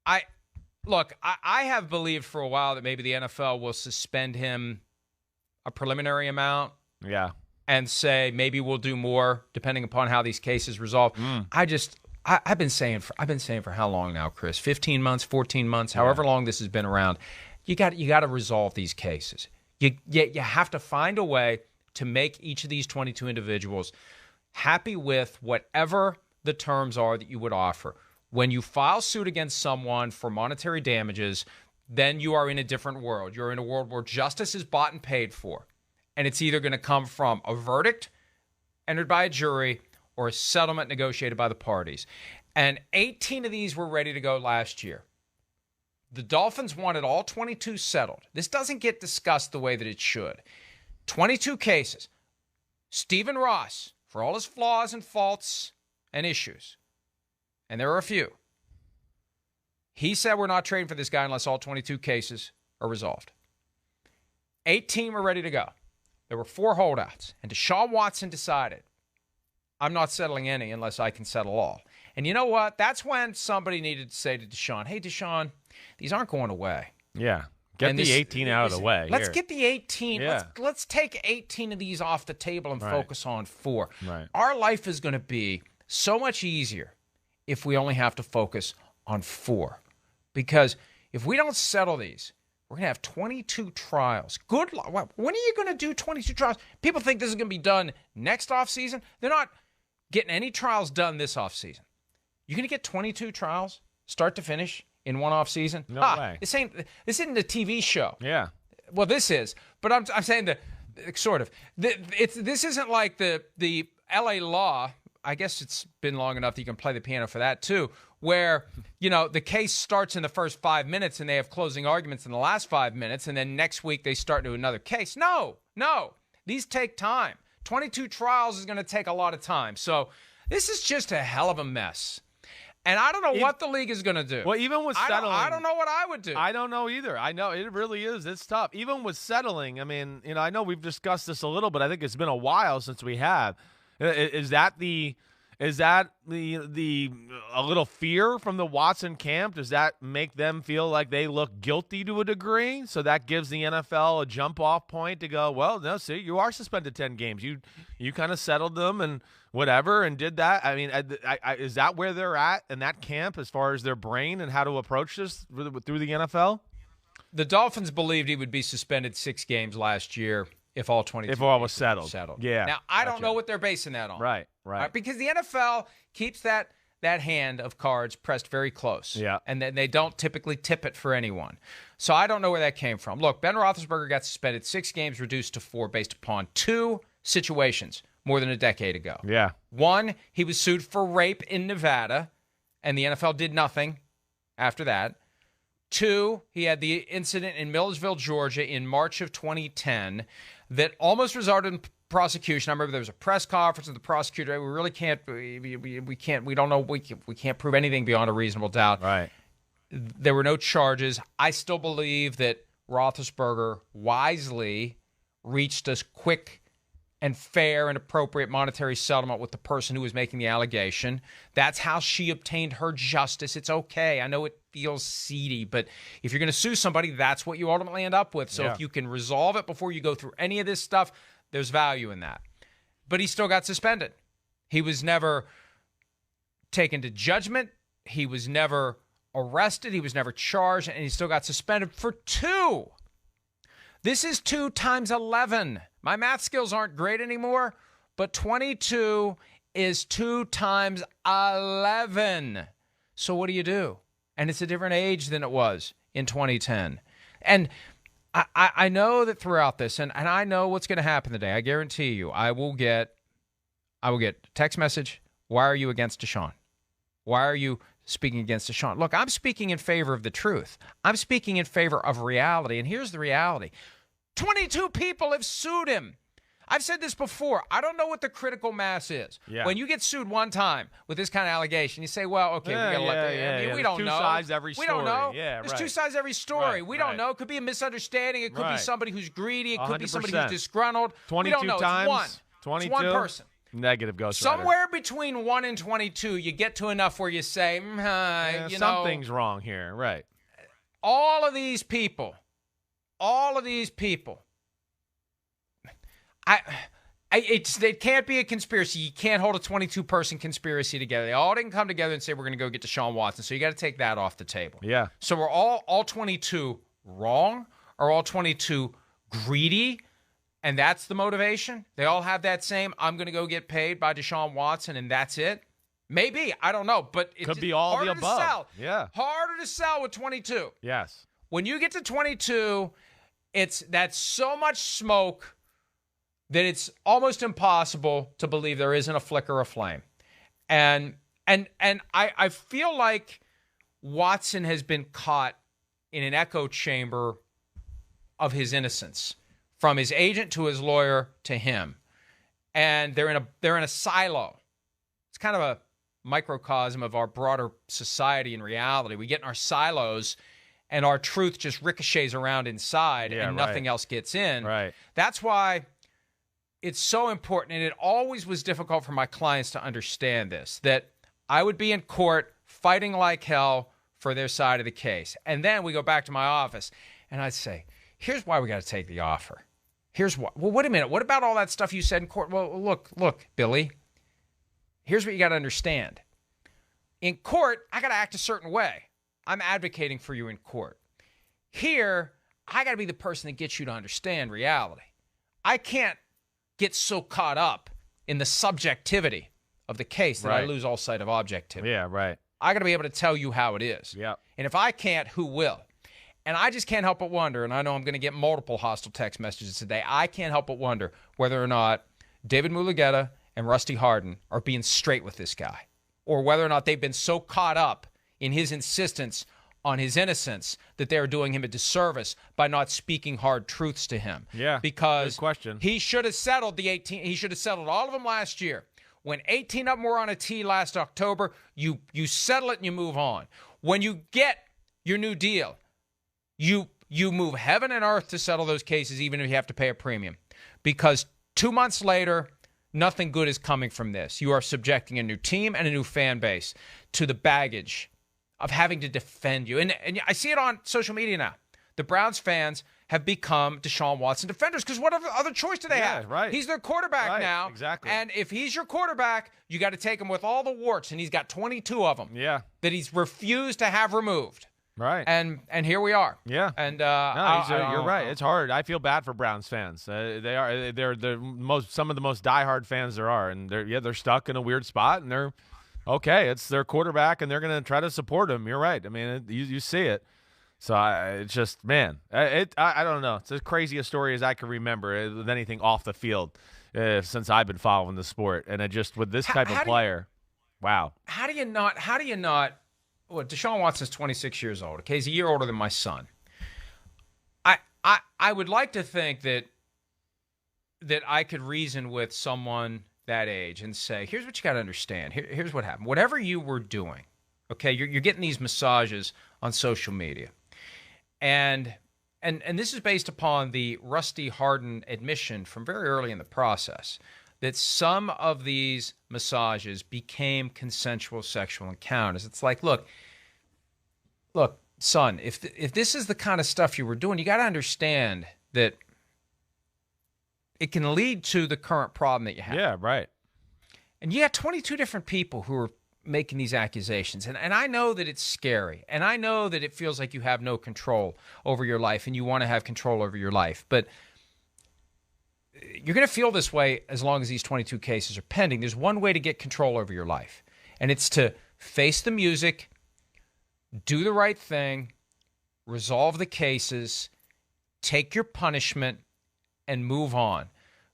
I I have believed for a while that maybe the NFL will suspend him a preliminary amount. Yeah. And say maybe we'll do more depending upon how these cases resolve. I've been saying for how long now, Chris? 15 months, 14 months, however long this has been around. You got to resolve these cases. You have to find a way to make each of these 22 individuals happy with whatever the terms are that you would offer. When you file suit against someone for monetary damages, then you are in a different world. You're in a world where justice is bought and paid for. And it's either going to come from a verdict entered by a jury or a settlement negotiated by the parties. And 18 of these were ready to go last year. The Dolphins wanted all 22 settled. This doesn't get discussed the way that it should. 22 cases. Stephen Ross, for all his flaws and faults and issues, and there are a few, he said we're not trading for this guy unless all 22 cases are resolved. 18 were ready to go. There were 4 holdouts, and Deshaun Watson decided, I'm not settling any unless I can settle all. And you know what? That's when somebody needed to say to Deshaun, hey, Deshaun, these aren't going away. Yeah. Get the 18 out of the way. Let's get the 18. Yeah. Let's take 18 of these off the table and focus on 4. Right. Our life is going to be so much easier if we only have to focus on 4. Because if we don't settle these, we're going to have 22 trials. Good luck. When are you going to do 22 trials? People think this is going to be done next offseason. They're not getting any trials done this offseason. You're going to get 22 trials, start to finish, in one offseason? No way. This isn't a TV show. Yeah. Well, this is. But I'm saying that, sort of. This isn't like the L.A. Law. I guess it's been long enough that you can play the piano for that, too, where, the case starts in the first 5 minutes and they have closing arguments in the last 5 minutes, and then next week they start to another case. No. These take time. 22 trials is going to take a lot of time. So this is just a hell of a mess. And I don't know what the league is going to do. Well, even with settling. I don't know what I would do. I don't know either. I know it really is. It's tough. Even with settling, I mean, I know we've discussed this a little, but I think it's been a while since we have. Is that a little fear from the Watson camp? Does that make them feel like they look guilty to a degree? So that gives the NFL a jump-off point to go, well, no, see, you are suspended 10 games. You kind of settled them and whatever and did that. I mean, is that where they're at in that camp as far as their brain and how to approach this through the NFL? The Dolphins believed he would be suspended 6 games last year if all 22 if all was settled. Yeah. Now, I don't know what they're basing that on. Right. Because the NFL keeps that hand of cards pressed very close. Yeah. And then they don't typically tip it for anyone. So I don't know where that came from. Look, Ben Roethlisberger got suspended 6 games, reduced to 4 based upon 2 situations more than a decade ago. Yeah. 1, he was sued for rape in Nevada, and the NFL did nothing after that. 2, he had the incident in Millersville, Georgia in March of 2010 that almost resulted in prosecution. I remember there was a press conference and the prosecutor, we really can't, we don't know, we can't prove anything beyond a reasonable doubt. Right. There were no charges. I still believe that Roethlisberger wisely reached a quick and fair and appropriate monetary settlement with the person who was making the allegation. That's how she obtained her justice. It's okay. I know it feels seedy, but if you're going to sue somebody, that's what you ultimately end up with. So if you can resolve it before you go through any of this stuff, there's value in that. But he still got suspended. He was never taken to judgment. He was never arrested. He was never charged, and he still got suspended for 2. This is 2 times 11. My math skills aren't great anymore, but 22 is 2 times 11. So what do you do? And it's a different age than it was in 2010. And I know that throughout this, and I know what's going to happen today. I guarantee you, I will get a text message. Why are you against Deshaun? Why are you speaking against Deshaun? Look, I'm speaking in favor of the truth. I'm speaking in favor of reality. And here's the reality. 22 people have sued him. I've said this before. I don't know what the critical mass is. Yeah. When you get sued one time with this kind of allegation, you say, well, okay, we got to let the we don't know. 2 sides every story. We don't know. Yeah, There's 2 sides every story. We don't know. It could be a misunderstanding. It could be somebody who's greedy. It could be somebody who's disgruntled. 22 we don't know. times. It's one. 22. It's one person. Negative ghostwriter. Somewhere between 1 and 22, you get to enough where you say, something's wrong here. Right. All of these people, it can't be a conspiracy. You can't hold a 22-person conspiracy together. They all didn't come together and say, we're going to go get Deshaun Watson. So you got to take that off the table. Yeah. So we're all 22 wrong, or all 22 greedy, and that's the motivation? They all have that same, I'm going to go get paid by Deshaun Watson, and that's it? Maybe. I don't know. But it could be all the above. Sell. Yeah. Harder to sell with 22. Yes. When you get to 22, that's so much smoke that it's almost impossible to believe there isn't a flicker of flame. And I feel like Watson has been caught in an echo chamber of his innocence, from his agent to his lawyer to him. And they're in a silo. It's kind of a microcosm of our broader society and reality. We get in our silos and our truth just ricochets around inside and nothing else gets in. Right. That's why it's so important, and it always was difficult for my clients to understand this, that I would be in court fighting like hell for their side of the case. And then we go back to my office, and I'd say, here's why we got to take the offer. Here's why. Well, wait a minute. What about all that stuff you said in court? Well, look, Billy. Here's what you got to understand. In court, I got to act a certain way. I'm advocating for you in court. Here, I got to be the person that gets you to understand reality. I can't get so caught up in the subjectivity of the case that I lose all sight of objectivity. Yeah, right. I got to be able to tell you how it is. Yeah. And if I can't, who will? And I just can't help but wonder, and I know I'm going to get multiple hostile text messages today, I can't help but wonder whether or not David Mulugheta and Rusty Hardin are being straight with this guy, or whether or not they've been so caught up in his insistence on his innocence that they're doing him a disservice by not speaking hard truths to him. Yeah, because good question. He should have settled the 18. He should have settled all of them last year. When 18 of them were on a tee last October, you settle it and you move on. When you get your new deal, you move heaven and earth to settle those cases, even if you have to pay a premium. Because 2 months later, nothing good is coming from this. You are subjecting a new team and a new fan base to the baggage of having to defend you. And I see it on social media now. The Browns fans have become Deshaun Watson defenders, because what other choice do they have? Right. He's their quarterback now. Exactly. And if he's your quarterback, you got to take him with all the warts, and he's got 22 of them that he's refused to have removed. Right. And here we are. Yeah. And you're right. It's hard. I feel bad for Browns fans. They're some of the most diehard fans there are, and they're stuck in a weird spot, and they're okay. It's their quarterback, and they're going to try to support him. You're right. I mean, you see it. So it's just, man, I don't know. It's the craziest story as I can remember with anything off the field since I've been following the sport, and it just with this type of player, wow. How do you not? Well, Deshaun Watson's 26 years old. Okay, he's a year older than my son. I would like to think that I could reason with someone that age and say, here's what you got to understand. Here's what happened. Whatever you were doing, okay, you're getting these massages on social media, and this is based upon the Rusty Hardin admission from very early in the process that some of these massages became consensual sexual encounters. It's like, look, son, if this is the kind of stuff you were doing, you got to understand that it can lead to the current problem that you have. Yeah, right. And you got 22 different people who are making these accusations. And I know that it's scary. And I know that it feels like you have no control over your life and you want to have control over your life. But you're going to feel this way as long as these 22 cases are pending. There's one way to get control over your life, and it's to face the music, do the right thing, resolve the cases, take your punishment, and move on.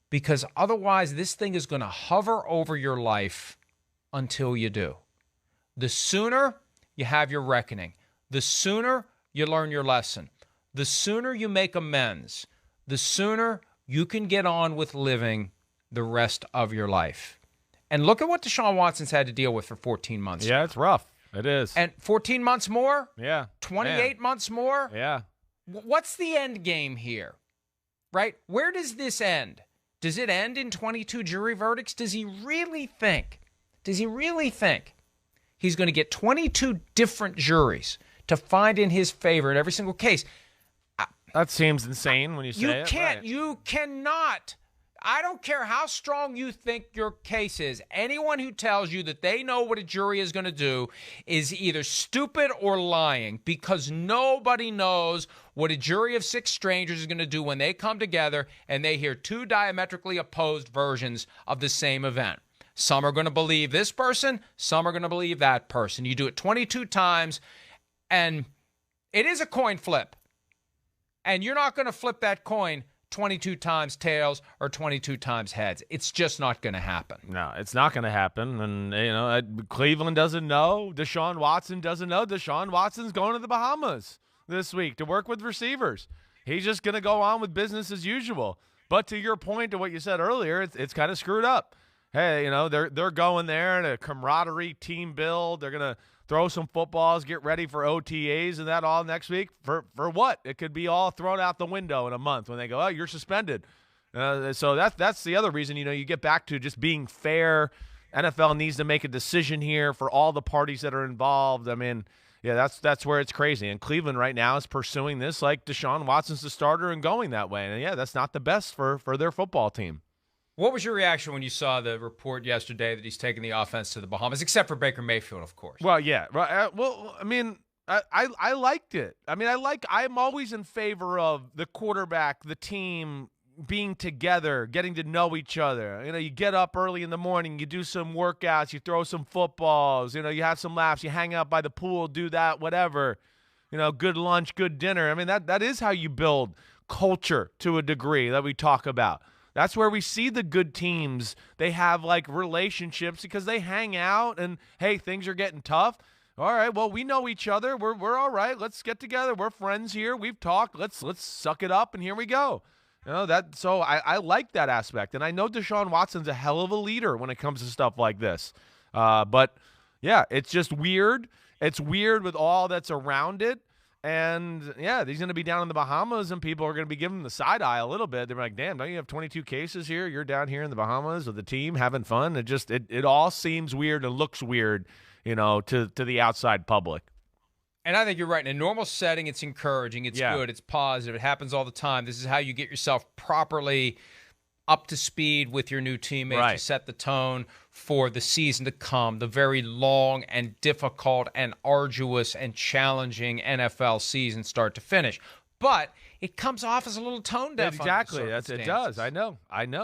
Because otherwise, this thing is going to hover over your life until you do. The sooner you have your reckoning, the sooner you learn your lesson, the sooner you make amends, the sooner you can get on with living the rest of your life. And look at what Deshaun Watson's had to deal with for 14 months. Yeah, it's rough. It is. And 14 months more? Yeah. 28 months more? Yeah. What's the end game here? Right? Where does this end? Does it end in 22 jury verdicts? Does he really think he's going to get 22 different juries to find in his favor in every single case? That seems insane when you say it. You cannot. I don't care how strong you think your case is. Anyone who tells you that they know what a jury is going to do is either stupid or lying, because nobody knows what a jury of 6 strangers is going to do when they come together and they hear 2 diametrically opposed versions of the same event. Some are going to believe this person, some are going to believe that person. You do it 22 times, and it is a coin flip. And you're not going to flip that coin 22 times tails or 22 times heads. It's just not going to happen. No, it's not going to happen. And, Cleveland doesn't know. Deshaun Watson doesn't know. Deshaun Watson's going to the Bahamas this week to work with receivers. He's just going to go on with business as usual. But to your point, to what you said earlier, it's kind of screwed up. Hey, they're going there to camaraderie, team build. They're going to throw some footballs, get ready for OTAs and that all next week. For what? It could be all thrown out the window in a month when they go, oh, you're suspended. So that's the other reason, you get back to just being fair. NFL needs to make a decision here for all the parties that are involved. I mean, yeah, that's where it's crazy. And Cleveland right now is pursuing this like Deshaun Watson's the starter and going that way. And, yeah, that's not the best for their football team. What was your reaction when you saw the report yesterday that he's taking the offense to the Bahamas, except for Baker Mayfield, of course? Well, yeah. I liked it. I'm always in favor of the quarterback, the team being together, getting to know each other. You get up early in the morning, you do some workouts, you throw some footballs, you have some laughs, you hang out by the pool, do that, whatever. Good lunch, good dinner. That is how you build culture to a degree that we talk about. That's where we see the good teams. They have relationships because they hang out and, hey, things are getting tough. All right, well, we know each other. We're all right. Let's get together. We're friends here. We've talked. Let's suck it up, and here we go. So I like that aspect. And I know Deshaun Watson's a hell of a leader when it comes to stuff like this. But, yeah, it's just weird. It's weird with all that's around it. And, yeah, he's going to be down in the Bahamas, and people are going to be giving him the side eye a little bit. They're like, damn, don't you have 22 cases here? You're down here in the Bahamas with the team having fun. It all seems weird and looks weird, to the outside public. And I think you're right. In a normal setting, it's encouraging. It's good. It's positive. It happens all the time. This is how you get yourself properly up to speed with your new teammates. Right. You set the tone for the season to come, the very long and difficult and arduous and challenging NFL season start to finish. But it comes off as a little tone deaf. Exactly. It does. I know.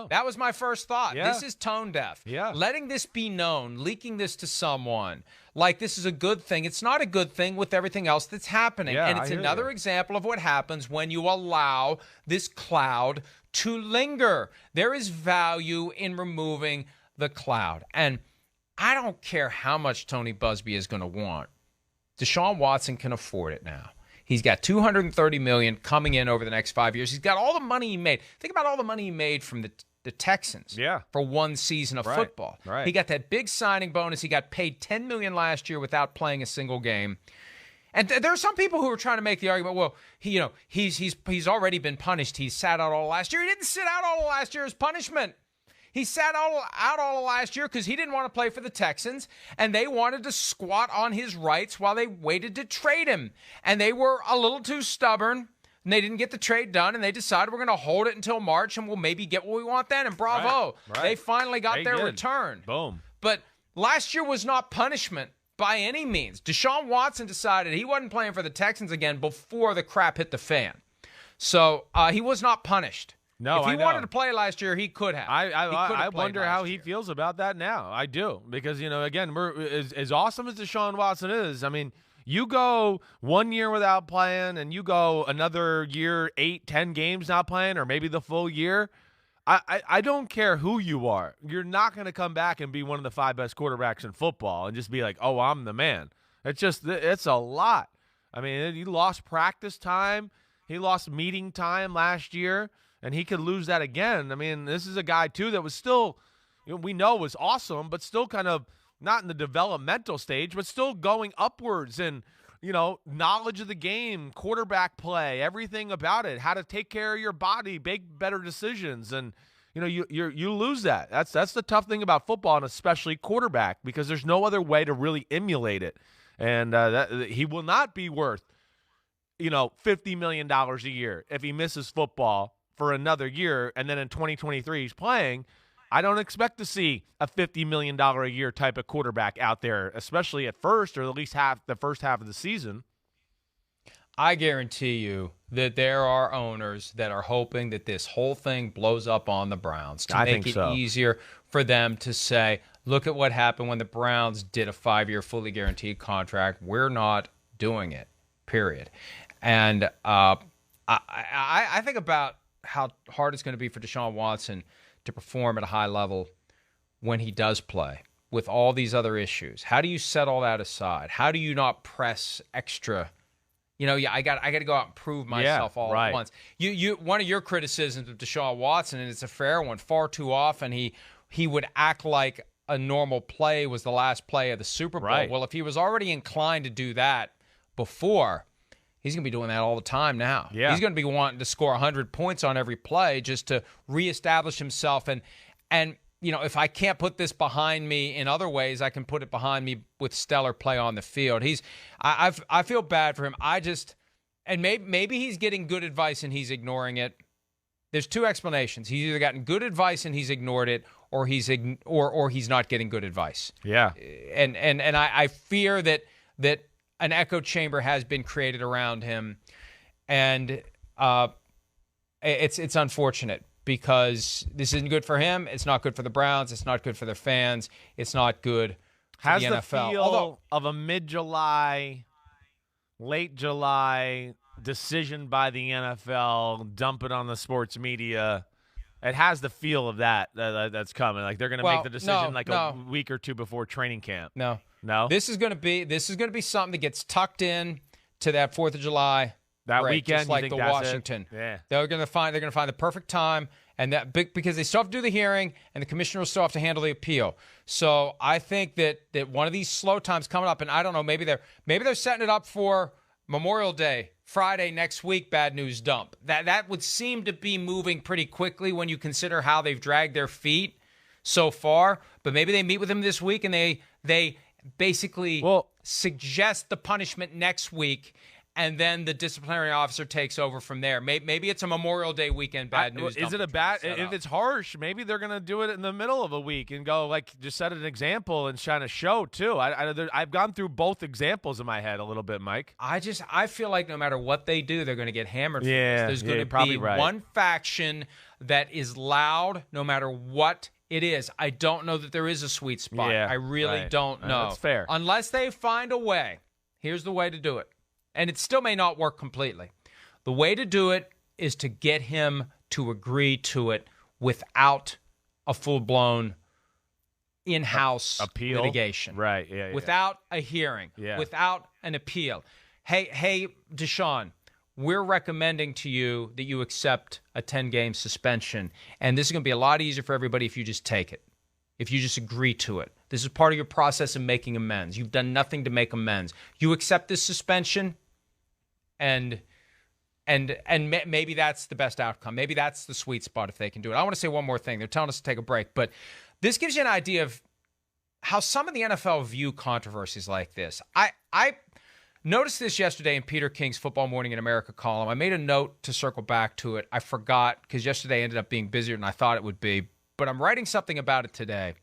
That was my first thought. Yeah. This is tone deaf. Yeah. Letting this be known, leaking this to someone, like this is a good thing. It's not a good thing with everything else that's happening. Yeah, and it's another example of what happens when you allow this cloud to linger. There is value in removing the cloud. And I don't care how much Tony Busby is going to want. Deshaun Watson can afford it now. He's got $230 million coming in over the next 5 years. He's got all the money he made. Think about all the money he made from the Texans for one season of football. Right. He got that big signing bonus. He got paid $10 million last year without playing a single game. And there are some people who are trying to make the argument, well, he's already been punished. He sat out all last year. He didn't sit out all last year as punishment. He sat out all last year because he didn't want to play for the Texans, and they wanted to squat on his rights while they waited to trade him. And they were a little too stubborn, and they didn't get the trade done, and they decided we're going to hold it until March, and we'll maybe get what we want then. And bravo. Right. They finally got their return. Boom. But last year was not punishment by any means. Deshaun Watson decided he wasn't playing for the Texans again before the crap hit the fan. So he was not punished. No, if he wanted to play last year, he could have. I wonder how he feels about that now. I do. Because, again, as awesome as Deshaun Watson is, you go 1 year without playing and you go another year, 8-10 games not playing, or maybe the full year. I don't care who you are. You're not going to come back and be one of the 5 best quarterbacks in football and just be like, oh, I'm the man. It's a lot. He lost practice time. He lost meeting time last year. And he could lose that again. This is a guy, too, that was still, we know was awesome, but still kind of not in the developmental stage, but still going upwards and, knowledge of the game, quarterback play, everything about it, how to take care of your body, make better decisions. And, you lose that. That's the tough thing about football, and especially quarterback, because there's no other way to really emulate it. And he will not be worth, $50 million a year if he misses football for another year, and then in 2023 he's playing. I don't expect to see a $50 million a year type of quarterback out there, especially at first, or at least the first half of the season. I guarantee you that there are owners that are hoping that this whole thing blows up on the Browns to make it easier for them to say, look at what happened when the Browns did a 5-year fully guaranteed contract. We're not doing it, period. And I think about how hard it's going to be for Deshaun Watson to perform at a high level when he does play with all these other issues. How do you set all that aside? How do you not press extra? I got to go out and prove myself at once. You one of your criticisms of Deshaun Watson, and it's a fair one, far too often he would act like a normal play was the last play of the Super Bowl. Right. Well, if he was already inclined to do that before, he's going to be doing that all the time now. Yeah. He's going to be wanting to score 100 points on every play just to reestablish himself. And if I can't put this behind me in other ways, I can put it behind me with stellar play on the field. I feel bad for him. And maybe he's getting good advice and he's ignoring it. There's two explanations. He's either gotten good advice and he's ignored it, or he's not getting good advice. Yeah. And I fear that an echo chamber has been created around him, and it's unfortunate because this isn't good for him. It's not good for the Browns. It's not good for their fans. It's not good for the NFL. Has the feel of a mid-July, late July decision by the NFL, dump it on the sports media. It has the feel of that's coming. Like they're going to make the decision a week or two before training camp. No. This is going to be something that gets tucked in to that 4th of July that break, weekend, just like the Washington. Yeah. They're going to find the perfect time, and that because they still have to do the hearing, and the commissioner will still have to handle the appeal. So I think that one of these slow times coming up, and I don't know, maybe they're setting it up for Memorial Day, Friday next week, bad news dump. That would seem to be moving pretty quickly when you consider how they've dragged their feet so far. But maybe they meet with him this week and they basically suggest the punishment next week, and then the disciplinary officer takes over from there. Maybe it's a Memorial Day weekend bad news. Is it a bad? If it's harsh, maybe they're going to do it in the middle of a week and go just set an example and try to show too. I've gone through both examples in my head a little bit, Mike. I feel like no matter what they do, they're going to get hammered. For yeah, this. There's going to be one faction that is loud, no matter what it is. I don't know that there is a sweet spot. I really don't know. That's fair. Unless they find a way. Here's the way to do it. And it still may not work completely. The way to do it is to get him to agree to it without a full-blown in-house appeal litigation. Right, yeah. Without a hearing. Yeah. Without an appeal. Hey, Deshaun, we're recommending to you that you accept a 10-game suspension. And this is going to be a lot easier for everybody if you just take it. If you just agree to it. This is part of your process of making amends. You've done nothing to make amends. You accept this suspension, and maybe that's the best outcome. Maybe that's the sweet spot if they can do it. I want to say one more thing. They're telling us to take a break, but this gives you an idea of how some of the NFL view controversies like this. I noticed this yesterday in Peter King's Football Morning in America column. I made a note to circle back to it. I forgot because yesterday ended up being busier than I thought it would be, but I'm writing something about it today.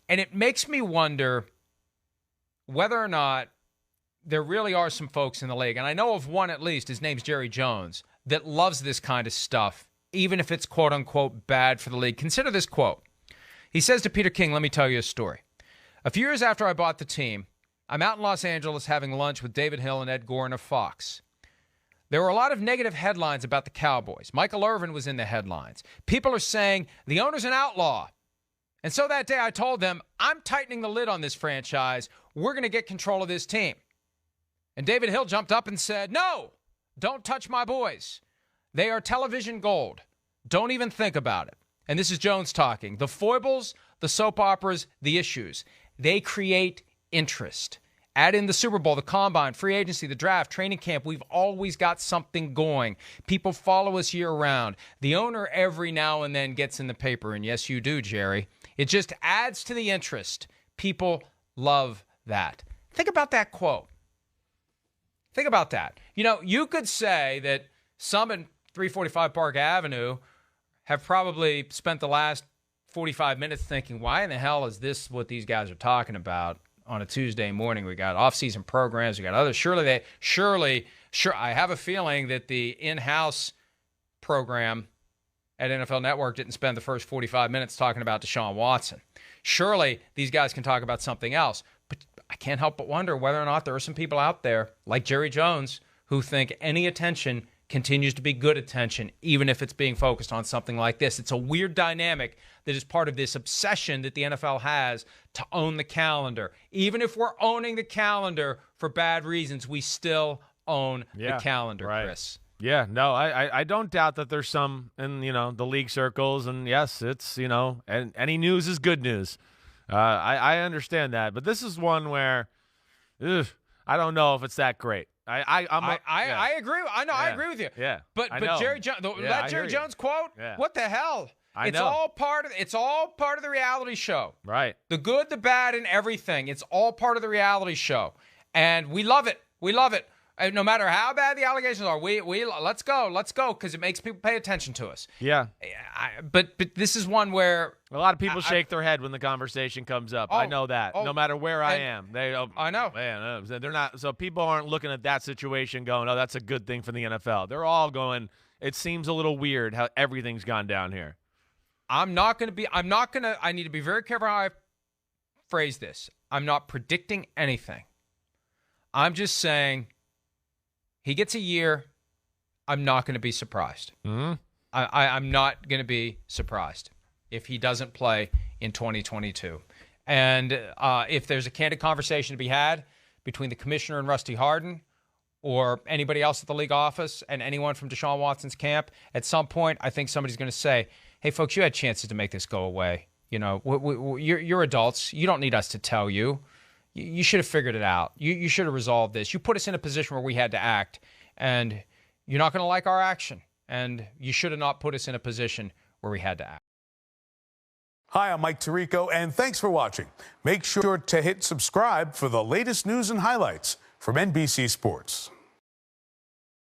And it makes me wonder whether or not there really are some folks in the league, and I know of one at least, his name's Jerry Jones, that loves this kind of stuff, even if it's quote-unquote bad for the league. Consider this quote. He says to Peter King, let me tell you a story. A few years after I bought the team, I'm out in Los Angeles having lunch with David Hill and Ed Goren of Fox. There were a lot of negative headlines about the Cowboys. Michael Irvin was in the headlines. People are saying, the owner's an outlaw. And so that day I told them, I'm tightening the lid on this franchise. We're going to get control of this team. And David Hill jumped up and said, no, don't touch my boys. They are television gold. Don't even think about it. And this is Jones talking. The foibles, the soap operas, the issues, they create interest. Add in the Super Bowl, the Combine, free agency, the draft, training camp. We've always got something going. People follow us year-round. The owner every now and then gets in the paper, and yes, you do, Jerry. It just adds to the interest. People love that. Think about that quote. Think about that. You know, you could say that some in 345 Park Avenue have probably spent the last 45 minutes thinking, why in the hell is this what these guys are talking about on a Tuesday morning? We got off-season programs, we got others. Surely, I have a feeling that the in-house program at NFL Network didn't spend the first 45 minutes talking about Deshaun Watson. Surely these guys can talk about something else. But I can't help but wonder whether or not there are some people out there like Jerry Jones who think any attention continues to be good attention, even if it's being focused on something like this. It's a weird dynamic that is part of this obsession that the NFL has to own the calendar. Even if we're owning the calendar for bad reasons, we still own the calendar, right. Chris. Yeah, no, I don't doubt that there's some in, the league circles. And yes, it's, and any news is good news. I understand that. But this is one where I don't know if it's that great. I agree. I agree with you. Yeah. But Jerry Jones, that Jerry Jones quote, what the hell? It's all part of the reality show. Right. The good, the bad, and everything. It's all part of the reality show. And we love it. We love it. And no matter how bad the allegations are, we let's go, because it makes people pay attention to us. Yeah. But this is one where a lot of people shake their head when the conversation comes up. I know that. No matter where I am, I know. Man, they're not. So people aren't looking at that situation going, "Oh, that's a good thing for the NFL." They're all going, "It seems a little weird how everything's gone down here." I need to be very careful how I phrase this. I'm not predicting anything. I'm just saying. He gets a year, I'm not going to be surprised. Mm-hmm. I'm not going to be surprised if he doesn't play in 2022. And if there's a candid conversation to be had between the commissioner and Rusty Hardin or anybody else at the league office and anyone from Deshaun Watson's camp, at some point I think somebody's going to say, hey, folks, you had chances to make this go away. You're adults. You don't need us to tell you. You should have figured it out. You should have resolved this. You put us in a position where we had to act, and you're not going to like our action. And you should have not put us in a position where we had to act. Hi, I'm Mike Tirico, and thanks for watching. Make sure to hit subscribe for the latest news and highlights from NBC Sports.